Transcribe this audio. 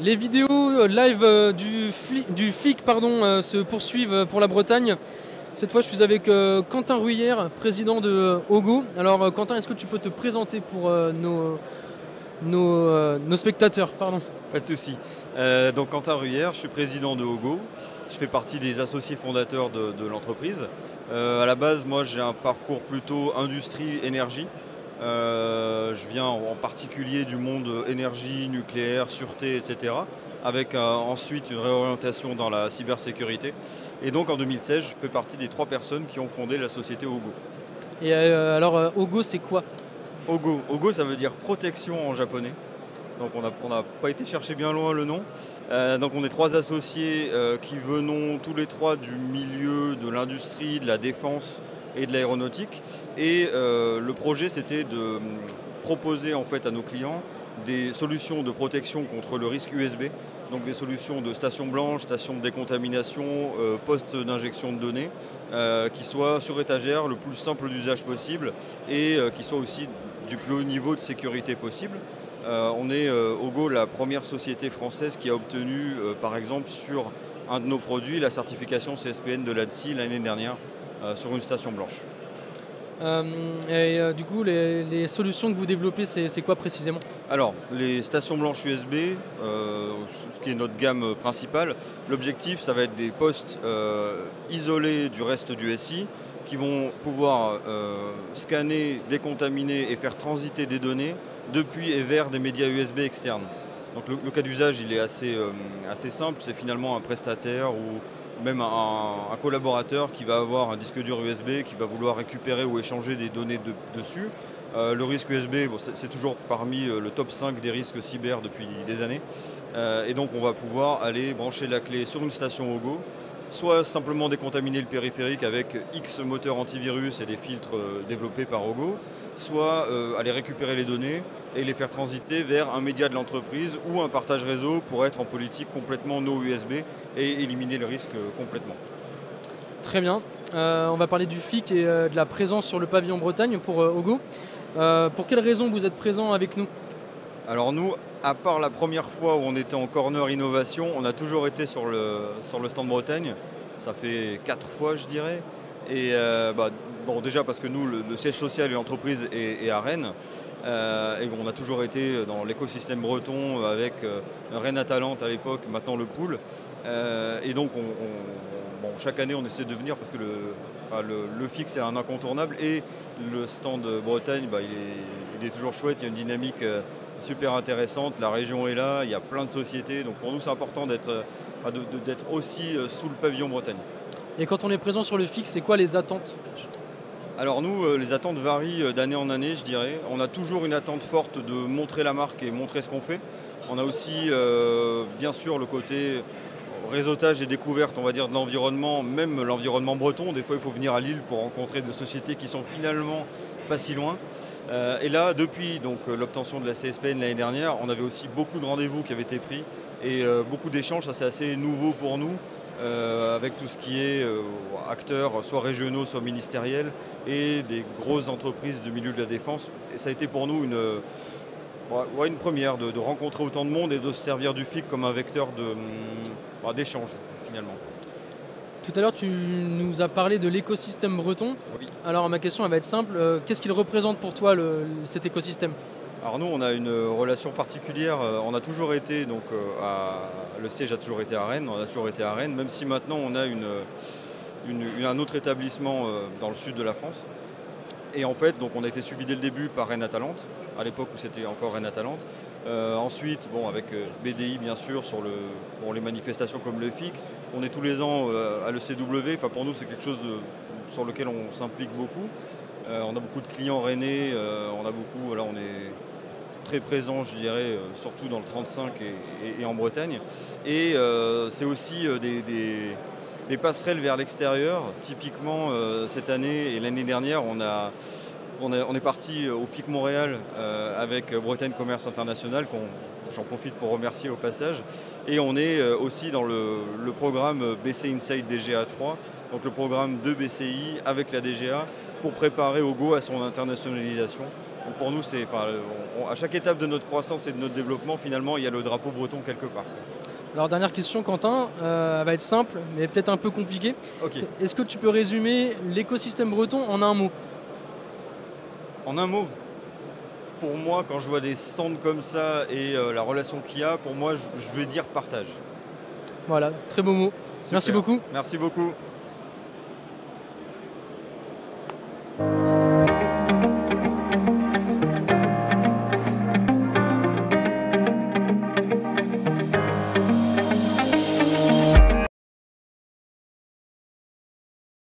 Les vidéos live du FIC se poursuivent pour la Bretagne. Cette fois, je suis avec Quentin Ruyère, président de Ogo. Alors, Quentin, est-ce que tu peux te présenter pour nos spectateurs, pardon. Pas de souci. Donc Quentin Ruyère, je suis président de Ogo. Je fais partie des associés fondateurs de l'entreprise. À la base, moi, j'ai un parcours plutôt industrie-énergie. Je viens en particulier du monde énergie, nucléaire, sûreté, etc. Avec ensuite une réorientation dans la cybersécurité. Et donc en 2016, je fais partie des 3 personnes qui ont fondé la société Ogo. Et alors, Ogo, c'est quoi? Ogo, ça veut dire protection en japonais. Donc on n'a pas été chercher bien loin le nom. Donc on est 3 associés qui venons tous les 3 du milieu de l'industrie, de la défense et de l'aéronautique. Et le projet, c'était de proposer en fait à nos clients des solutions de protection contre le risque USB. Donc des solutions de station blanche, station de décontamination, poste d'injection de données, qui soient sur étagère, le plus simple d'usage possible et qui soient aussi du plus haut niveau de sécurité possible. On est Ogo, la première société française qui a obtenu, par exemple, sur un de nos produits, la certification CSPN de l'ANSSI l'année dernière sur une station blanche. Du coup, les solutions que vous développez, c'est quoi précisément? Alors, les stations blanches USB, ce qui est notre gamme principale, l'objectif, ça va être des postes isolés du reste du SI qui vont pouvoir scanner, décontaminer et faire transiter des données depuis et vers des médias USB externes. Donc le cas d'usage, il est assez simple, c'est finalement un prestataire ou même un collaborateur qui va avoir un disque dur USB, qui va vouloir récupérer ou échanger des données dessus. Le risque USB, bon, c'est toujours parmi le top 5 des risques cyber depuis des années. Et donc on va pouvoir aller brancher la clé sur une station Ogo, soit simplement décontaminer le périphérique avec X moteurs antivirus et des filtres développés par Ogo, soit aller récupérer les données et les faire transiter vers un média de l'entreprise ou un partage réseau pour être en politique complètement no USB et éliminer le risque complètement. Très bien. On va parler du FIC et de la présence sur le pavillon Bretagne pour Ogo. Pour quelles raisons vous êtes présent avec nous? Alors nous, à part la première fois où on était en corner innovation, on a toujours été sur le stand Bretagne. Ça fait 4 fois, je dirais. Et bon, déjà parce que nous, le siège social et l'entreprise est à Rennes. Et on a toujours été dans l'écosystème breton avec Rennes Atalante à l'époque, maintenant le Pool. Et donc bon, chaque année on essaie de venir parce que le FIC c'est un incontournable et le stand Bretagne il est toujours chouette, il y a une dynamique super intéressante, la région est là, il y a plein de sociétés, donc pour nous c'est important d'être aussi sous le pavillon Bretagne. Et quand on est présent sur le FIC, c'est quoi les attentes? Alors nous, les attentes varient d'année en année, je dirais. On a toujours une attente forte de montrer la marque et montrer ce qu'on fait. On a aussi, bien sûr, le côté réseautage et découverte, on va dire, de l'environnement, même l'environnement breton. Des fois, il faut venir à Lille pour rencontrer des sociétés qui sont finalement pas si loin. Et là, depuis l'obtention de la CSPN l'année dernière, on avait aussi beaucoup de rendez-vous qui avaient été pris et beaucoup d'échanges. Ça, c'est assez nouveau pour nous. Avec tout ce qui est acteurs, soit régionaux, soit ministériels, et des grosses entreprises du milieu de la défense. Et ça a été pour nous une première de rencontrer autant de monde et de se servir du FIC comme un vecteur d'échange, finalement. Tout à l'heure, tu nous as parlé de l'écosystème breton. Oui. Alors ma question elle va être simple. Qu'est-ce qu'il représente pour toi cet écosystème? Alors nous, on a une relation particulière. On a toujours été, le siège a toujours été à Rennes, on a toujours été à Rennes, même si maintenant on a un autre établissement dans le sud de la France. Et en fait, on a été suivi dès le début par Rennes Atalante, à l'époque où c'était encore Rennes Atalante. Ensuite, avec BDI bien sûr, pour les manifestations comme le FIC. On est tous les ans à l'ECW. Pour nous, c'est quelque chose sur lequel on s'implique beaucoup. On a beaucoup de clients rennais, on est très présent, je dirais, surtout dans le 35 et en Bretagne. Et c'est aussi des passerelles vers l'extérieur. Typiquement, cette année et l'année dernière, on est parti au FIC Montréal avec Bretagne Commerce International, j'en profite pour remercier au passage. Et on est aussi dans le programme BC Inside DGA 3, donc le programme de BCI avec la DGA, pour préparer Ogo à son internationalisation. Donc pour nous, à chaque étape de notre croissance et de notre développement, finalement, il y a le drapeau breton quelque part. Alors dernière question Quentin, elle va être simple mais peut-être un peu compliquée. Ok. Est-ce que tu peux résumer l'écosystème breton en un mot? En un mot, pour moi, quand je vois des stands comme ça et la relation qu'il y a, pour moi, je vais dire partage. Voilà, très beau mot. Merci Super. beaucoup. Merci beaucoup.